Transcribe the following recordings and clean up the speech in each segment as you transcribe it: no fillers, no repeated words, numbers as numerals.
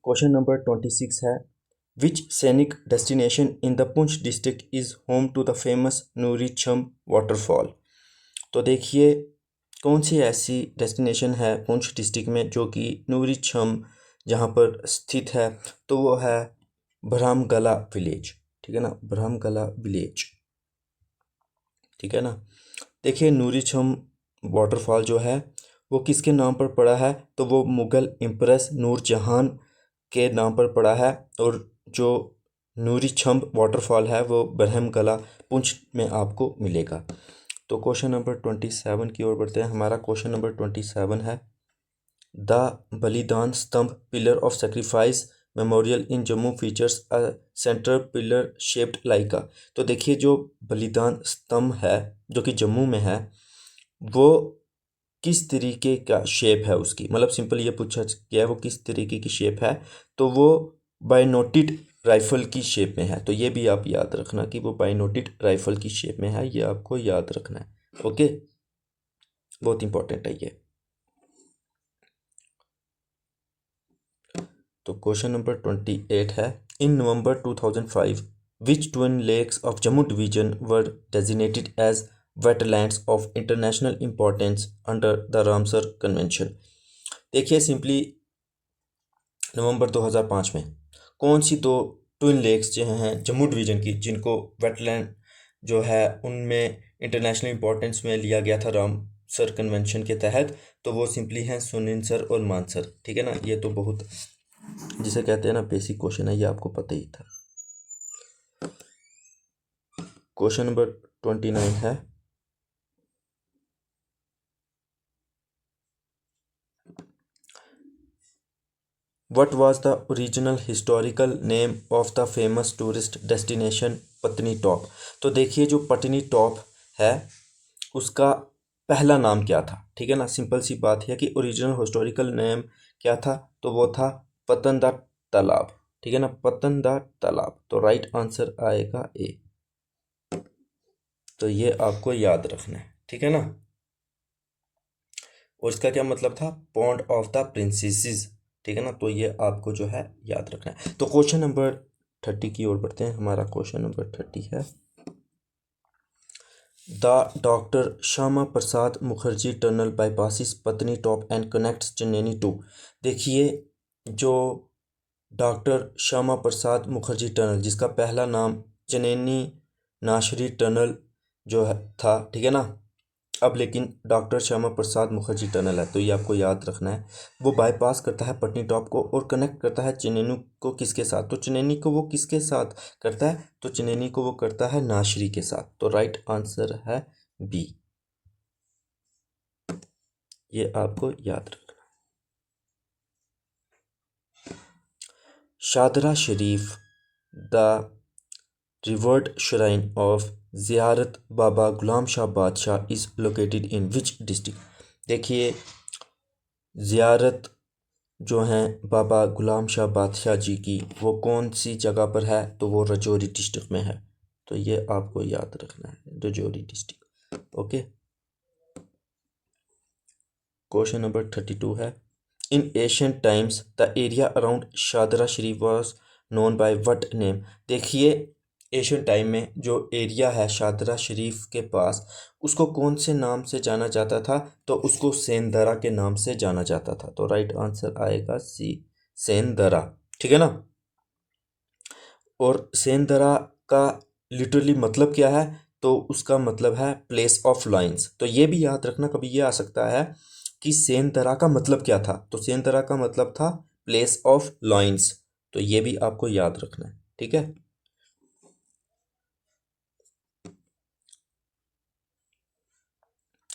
Question number 26 है, which scenic destination in the Poonch district is home to the famous Noori Chhamb waterfall. तो देखिए कौन सी ऐसी डेस्टिनेशन है पुंछ डिस्ट्रिक्ट में जो कि नूरी छम जहाँ पर स्थित है, तो वो है भ्रामगला विलेज। ठीक है ना, भ्रामगला विलेज। ठीक है ना। देखिए नूरी छम वाटरफॉल जो है वो किसके नाम पर पड़ा है, तो वो मुग़ल इम्प्रेस नूरजहान के नाम पर पड़ा है। और जो नूरी छम वाटरफॉल है वो बरहमगला पुंछ में आपको मिलेगा। तो क्वेश्चन नंबर 27 की ओर बढ़ते हैं। हमारा क्वेश्चन नंबर 27 है, द बलिदान स्तंभ pillar of sacrifice memorial in Jammu features a centre pillar shaped like अ। तो देखिए जो बलिदान स्तंभ है जो कि जम्मू में है वो किस तरीके का शेप है उसकी, मतलब सिंपल ये पूछा गया है वो किस तरीके की शेप है, तो वो बाइनोटेड राइफल की शेप में है। तो ये भी आप याद रखना कि वो बाइनोटेड राइफल की शेप में है, ये आपको याद रखना है। ओके, बहुत इंपॉर्टेंट है ये। तो क्वेश्चन नंबर 28 है, in November 2005 which twin lakes of Jammu division were designated as wetlands of international importance under the Ramsar convention. देखिए सिंपली नवंबर 2005 में कौन सी दो ट्विन लेक्स जो हैं जम्मू डिवीज़न की जिनको वेटलैंड जो है उनमें इंटरनेशनल इंपॉर्टेंस में लिया गया था रामसर कन्वेंशन के तहत, तो वो सिंपली हैं सुनिनसर और मानसर। ठीक है ना, ये तो बहुत जिसे कहते हैं ना बेसिक क्वेश्चन है, ये आपको पता ही था। क्वेश्चन नंबर 29 है, What was the original historical name of the famous tourist destination पत्नी टॉप। तो देखिए जो पत्नी टॉप है उसका पहला नाम क्या था। ठीक है ना, सिंपल सी बात है कि ओरिजिनल हिस्टोरिकल नेम क्या था, तो वो था पतंदा तालाब। ठीक है ना, पतंदा तालाब। तो राइट आंसर आएगा ए। तो ये आपको याद रखना है। ठीक है ना, और इसका क्या मतलब था, पॉन्ड ऑफ द प्रिंसेसेस। ठीक है ना, तो ये आपको जो है याद रखना है। तो क्वेश्चन नंबर 30 की ओर बढ़ते हैं। हमारा क्वेश्चन नंबर 30 है, the doctor Shyama Prasad Mukherjee tunnel bypasses Patnitop and connects Chenani to. देखिए जो डॉक्टर श्यामा प्रसाद मुखर्जी टनल जिसका पहला नाम चन्नैनी नाशरी टनल जो है था, ठीक है ना, अब लेकिन डॉक्टर श्यामा प्रसाद मुखर्जी टनल है, तो ये आपको याद रखना है। वो बाईपास करता है पटनी टॉप को और कनेक्ट करता है चन्नैनी को किसके साथ, तो चन्नैनी को वो किसके साथ करता है, तो चन्नैनी को वो करता है नाशरी के साथ। तो राइट आंसर है बी, ये आपको याद रखना। शादरा शरीफ द रिवर्ड श्राइन ऑफ ज़ियारत बाबा गुलाम शाह बादशाह is located in which district. देखिए ज़ियारत जो हैं बाबा गुलाम शाह बादशाह जी की वो कौन सी जगह पर है, तो वो राजौरी डिस्ट्रिक्ट में है। तो ये आपको याद रखना है, Rajouri district. Okay, question number 32 है, in ancient times the area around Shahdara Sharif was known by what name. देखिए एशियन टाइम में जो एरिया है शादरा शरीफ के पास उसको कौन से नाम से जाना जाता था, तो उसको सेंदरा के नाम से जाना जाता था। तो राइट आंसर आएगा सी, सेंदरा। ठीक है ना, और सेंदरा का लिटरली मतलब क्या है, तो उसका मतलब है प्लेस ऑफ लाइन्स। तो ये भी याद रखना, कभी ये आ सकता है कि सेंदरा का मतलब क्या था, तो सेंदरा का मतलब था प्लेस ऑफ लाइन्स। तो ये भी आपको याद रखना है। ठीक है,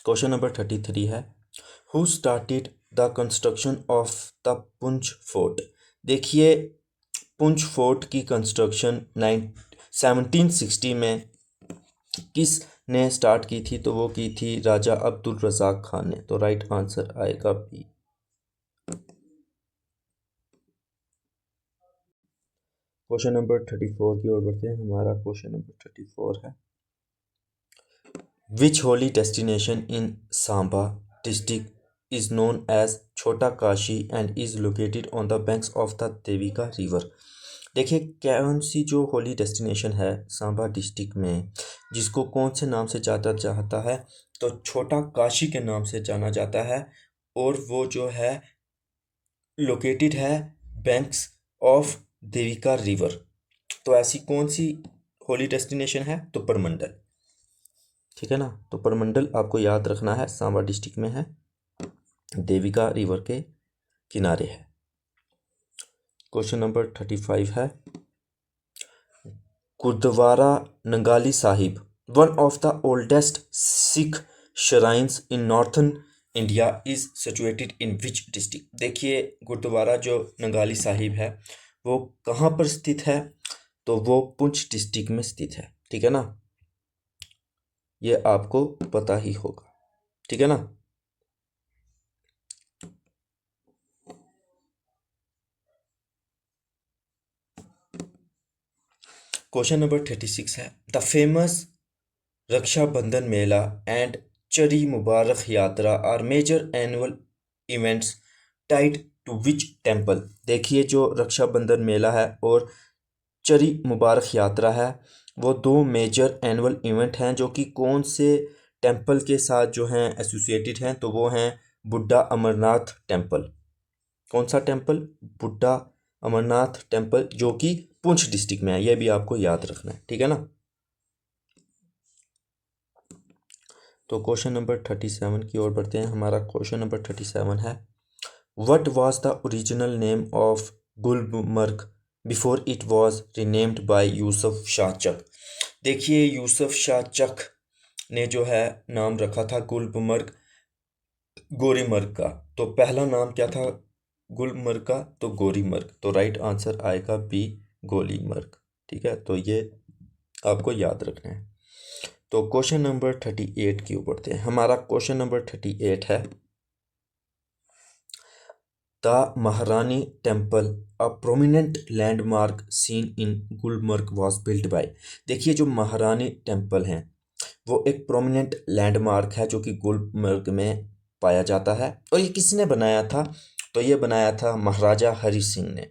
क्वेश्चन नंबर 33 है, who started the construction of the Poonch fort. देखिए पुंछ फोर्ट की कंस्ट्रक्शन 1760 में किस ने स्टार्ट की थी, तो वो की थी राजा अब्दुल रज़ाक खान ने। तो राइट आंसर आएगा बी। क्वेश्चन नंबर 34 की ओर बढ़ते हैं। हमारा क्वेश्चन नंबर 34 है, which holy destination in Samba district is known as छोटा Kashi and is located on the banks of the Devika river। देखिए कौन सी जो होली डेस्टिनेशन है सांबा डिस्ट्रिक्ट में, जिसको कौन से नाम से जाना जाता है, तो छोटा काशी के नाम से जाना जाता है, और वो जो है लोकेटेड है बैंक्स ऑफ देविका रिवर। तो ऐसी कौन सी होली डेस्टिनेशन है, तो परमंडल। ठीक है ना, तो परमंडल आपको याद रखना है, सांबा डिस्ट्रिक्ट में है, देविका रिवर के किनारे है। क्वेश्चन नंबर 35 है, Gurdwara Nangali Sahib, one of the oldest Sikh shrines in northern India, is situated in which district. देखिए गुरुद्वारा जो नंगाली साहिब है वो कहाँ पर स्थित है, तो वो पुंछ डिस्ट्रिक्ट में स्थित है। ठीक है ना, ये आपको पता ही होगा। ठीक है ना। क्वेश्चन नंबर 36 है, the famous Rakshabandhan mela and Chari Mubarak yatra are major annual events tied to which temple. देखिए जो रक्षाबंधन मेला है और चरी मुबारक यात्रा है, वो दो मेजर एनुअल इवेंट हैं जो कि कौन से टेम्पल के साथ जो हैं एसोसिएटेड हैं, तो वो हैं बुड्ढा अमरनाथ टेम्पल। कौन सा टेम्पल, बुड्ढा अमरनाथ टेम्पल, जो कि पुंछ डिस्ट्रिक्ट में है, यह भी आपको याद रखना है। ठीक है ना। तो क्वेश्चन नंबर 37 की ओर बढ़ते हैं। हमारा क्वेश्चन नंबर 37 है, what was the original name of Gulmarg before it was renamed by Yusuf Shah Chak. देखिए यूसुफ शाह चक ने जो है नाम रखा था गुलमर्ग गोरीमर्ग का। तो पहला नाम क्या था गुलमर्ग का, तो गोरीमर्ग। तो राइट आंसर आएगा बी, गोलीमर्ग। ठीक है, तो ये आपको याद रखना है। तो क्वेश्चन नंबर 38 की ओर बढ़ते हैं। हमारा क्वेश्चन नंबर 38 है, द महारानी temple a prominent landmark seen in Gulmarg was built by. देखिए जो महारानी टेम्पल हैं वो एक प्रोमिनेंट लैंडमार्क है जो कि गुलमर्ग में पाया जाता है। और ये किसने बनाया था, तो ये बनाया था महाराजा हरि सिंह ने।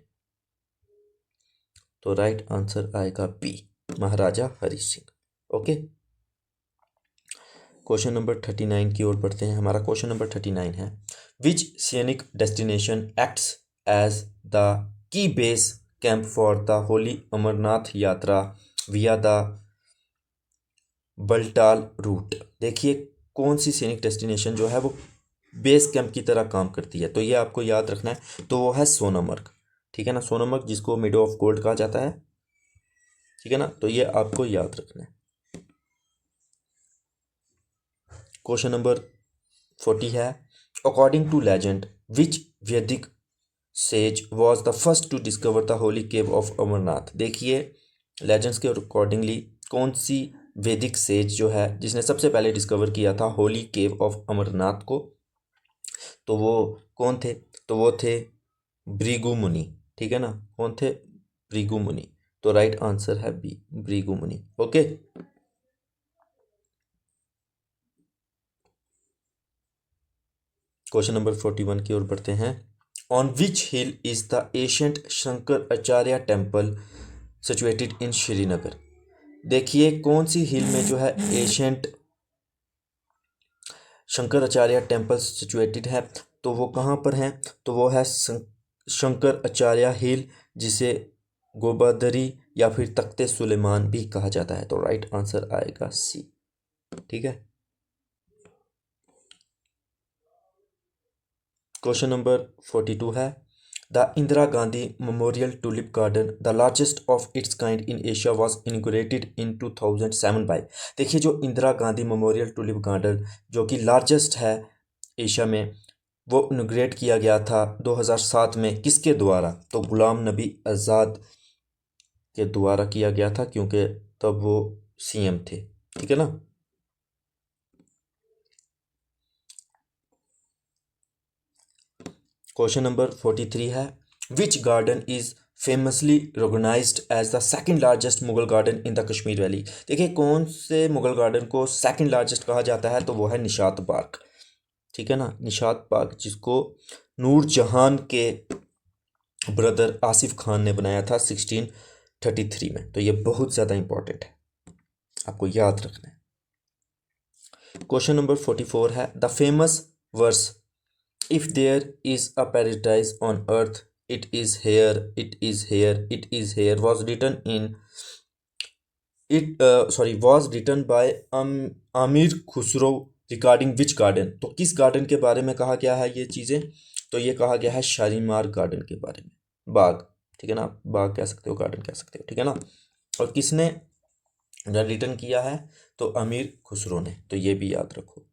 तो राइट आंसर आएगा B, Maharaja Hari Singh. Okay, question number 39 की ओर बढ़ते हैं। हमारा क्वेश्चन नंबर 39 है, which scenic destination acts as the key base camp for the holy Amarnath Yatra via the बल्टाल root. देखिए कौन सी सीनिक डेस्टिनेशन जो है वो बेस कैंप की तरह काम करती है, तो ये आपको याद रखना है। तो वो है सोनमर्ग। ठीक है ना, सोनमर्ग जिसको मिडो ऑफ गोल्ड कहा जाता है। ठीक है ना, तो ये आपको याद रखना है। क्वेश्चन नंबर 40 है, according to legend which Vedic sage was the first to discover the holy cave of Amarnath. देखिए लेजेंड्स के अकॉर्डिंगली कौन सी वैदिक सेज जो है जिसने सबसे पहले डिस्कवर किया था होली केव ऑफ अमरनाथ को, तो वो कौन थे, तो वो थे भृगु मुनि। ठीक है ना, कौन थे, भृगु मुनि। तो राइट आंसर है बी, भृगु मुनि। ओके, क्वेश्चन नंबर 41 की ओर बढ़ते हैं। On which hill is the ancient Shankaracharya temple situated in Srinagar. देखिए कौन सी हिल में जो है एशियंट शंकराचार्य टेम्पल सिचुएटेड है, तो वो कहाँ पर है, तो वो है शंकराचार्य हिल, जिसे गोबादरी या फिर तख्ते सुलेमान भी कहा जाता है। तो राइट आंसर आएगा सी। ठीक है, क्वेश्चन नंबर 42 है, the Indira Gandhi memorial tulip garden the largest of its kind in Asia was inaugurated in 2007 by. देखिए जो Indira Gandhi memorial tulip garden जो कि लार्जेस्ट है एशिया में, वो इनॉग्रेट किया गया था 2007 में। किसके द्वारा, तो गुलाम नबी आज़ाद के द्वारा किया गया था, क्योंकि तब वो सीएम थे। ठीक है ना। क्वेश्चन नंबर 43 है, which garden is famously recognised as the second largest Mughal garden in the Kashmir valley. देखिए कौन से मुगल गार्डन को सेकंड लार्जेस्ट कहा जाता है, तो वो है निशात बाग। ठीक है ना, निशात पाक, जिसको नूर जहान के ब्रदर आसिफ खान ने बनाया था 1633 में। तो ये बहुत ज़्यादा इंपॉर्टेंट है, आपको याद रखना है। क्वेश्चन नंबर 44 है the famous verse if there is a paradise on earth it is here it is here it is here was written in was written by Amir Khusro regarding which garden. तो किस garden के बारे में कहा गया है ये चीज़ें? तो ये कहा गया है शालीमार गार्डन के बारे में, बाग, ठीक है ना, बाग कह सकते हो, गार्डन कह सकते हो, ठीक है ना। और किसने रिटन किया है? तो अमीर खुसरो ने। तो ये भी याद रखो।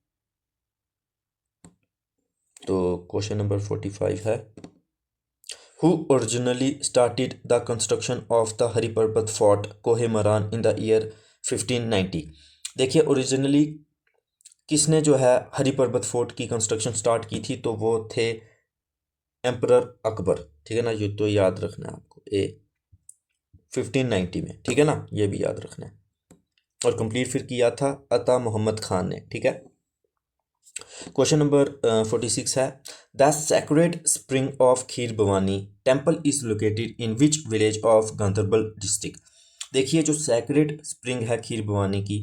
तो क्वेश्चन नंबर 45 है who originally started the construction of the Hari Parbat fort Koh e Maran in the year 1590। देखिए ओरिजिनली किसने जो है हरिपर्वत फोर्ट की कंस्ट्रक्शन स्टार्ट की थी? तो वो थे एम्परर अकबर, ठीक है ना। ये तो याद रखना है आपको, 1590 में, ठीक है ना, ये भी याद रखना है। और कंप्लीट फिर किया था अता मोहम्मद खान ने, ठीक है। क्वेश्चन नंबर 46 है the sacred spring of kheer Bhavani temple is located in which village of Ganderbal district. देखिए जो सैक्रेड स्प्रिंग है खीर भवानी की,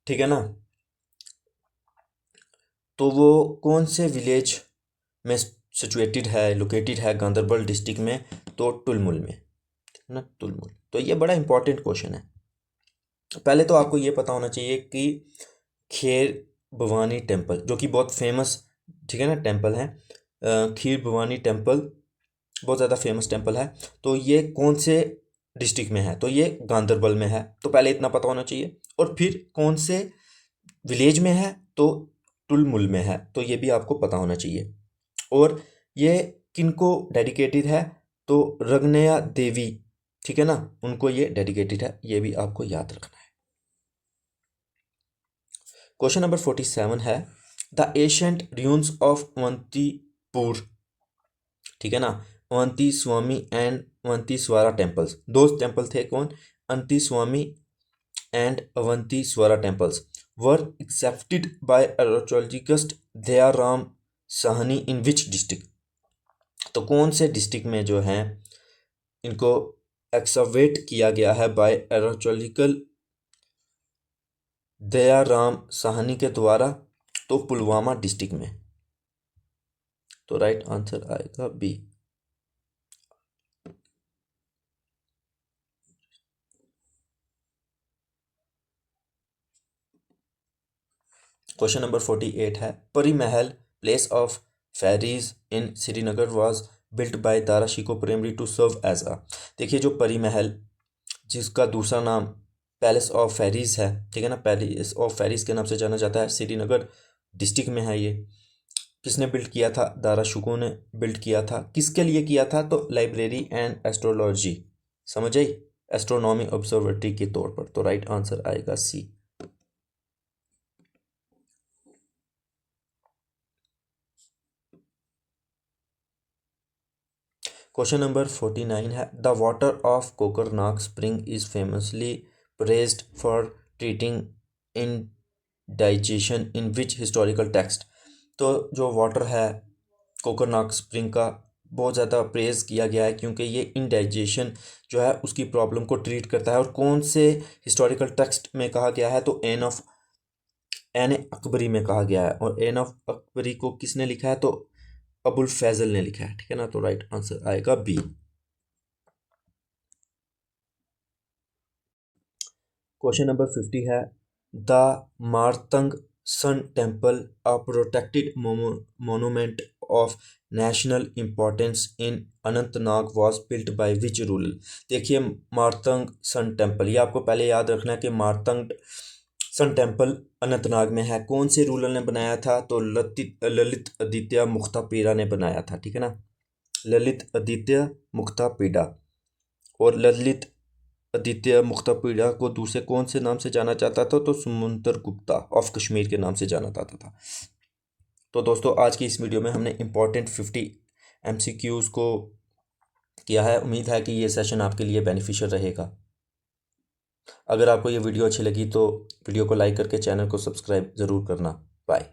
ठीक है ना, तो वो कौन से विलेज में सिचुएटेड है, लोकेटेड है गांधरबल डिस्ट्रिक्ट में? तो टुलमुल में, ठीक है ना, टुलमुल। तो ये बड़ा इंपॉर्टेंट क्वेश्चन है। पहले तो आपको ये पता होना चाहिए कि खीर भवानी टेम्पल जो कि बहुत फेमस, ठीक है ना, टेम्पल है, खीर भवानी टेम्पल बहुत ज़्यादा फेमस टेम्पल है। तो ये कौन से डिस्ट्रिक्ट में है? तो ये गांधरबल में है। तो पहले इतना पता होना चाहिए। और फिर कौन से विलेज में है? तो टुलमुल में है। तो ये भी आपको पता होना चाहिए। और ये किनको डेडिकेटेड है? तो रगनया देवी, ठीक है ना, उनको ये डेडिकेटेड है। ये भी आपको याद रखना है। क्वेश्चन नंबर 47 है the ancient ruins of Avantipur, ठीक है ना, अवंती स्वामी एंड अवंती स्वरा टेम्पल्स। दो टेम्पल थे, कौन? Avanti Swami and Avanti Swara temples were accepted by archaeologist Dayaram Sahni in which district. तो कौन से डिस्ट्रिक्ट में जो है इनको एक्सकवेट किया गया है बाय आर्कियोलॉजिकल दयाराम साहनी के द्वारा? तो पुलवामा डिस्ट्रिक्ट में। तो राइट आंसर आएगा बी। क्वेश्चन नंबर 48 है Pari Mahal place of fairies in Srinagar was built by Dara Shikoh primarily to serve as a. देखिए जो परी महल, जिसका दूसरा नाम पैलेस ऑफ फेरीज है, ठीक है ना, पैलेस ऑफ फेरीज के नाम से जाना जाता है, श्रीनगर डिस्ट्रिक्ट में है ये। किसने बिल्ड किया था? दारा शिको ने बिल्ड किया था। किसके लिए किया था? तो लाइब्रेरी एंड एस्ट्रोलॉजी, समझ आई, एस्ट्रोनॉमी ऑब्जर्वेटरी के तौर पर। तो राइट आंसर आएगा सी। क्वेश्चन नंबर 49 है the water of Kokernag spring is famously praised for treating indigestion in which historical text. तो जो वाटर है कोकरनाग स्प्रिंग का बहुत ज़्यादा प्रेज किया गया है क्योंकि ये इंडाइजेशन जो है उसकी प्रॉब्लम को ट्रीट करता है। और कौन से हिस्टोरिकल टेक्स्ट में कहा गया है? तो एन अकबरी में कहा गया है। और एन ऑफ अकबरी को किसने लिखा है? तो अबुल फैजल ने लिखा है, ठीक है ना। तो राइट आंसर आएगा बी। क्वेश्चन नंबर 50 है the Martand sun temple a protected monument of national importance in Anantnag was built by which ruler. देखिए मारतंग सन टेम्पल, ये आपको पहले याद रखना है कि मारतंग सन टेम्पल अनंतनाग में है। कौन से रूलर ने बनाया था? तो ललित आदित्य मुख्तापीरा ने बनाया था, ठीक है ना, ललित आदित्य मुख्तापीरा। और ललित आदित्य मुख्तापीरा को दूसरे कौन से नाम से जाना जाता था? तो सुमंतर गुप्ता ऑफ कश्मीर के नाम से जाना जाता था। तो दोस्तों आज की इस वीडियो में हमने इम्पॉर्टेंट 50 MCQs को किया है। उम्मीद है कि ये सेशन आपके लिए बेनिफिशियल रहेगा। अगर आपको ये वीडियो अच्छी लगी तो वीडियो को लाइक करके चैनल को सब्सक्राइब ज़रूर करना। बाय।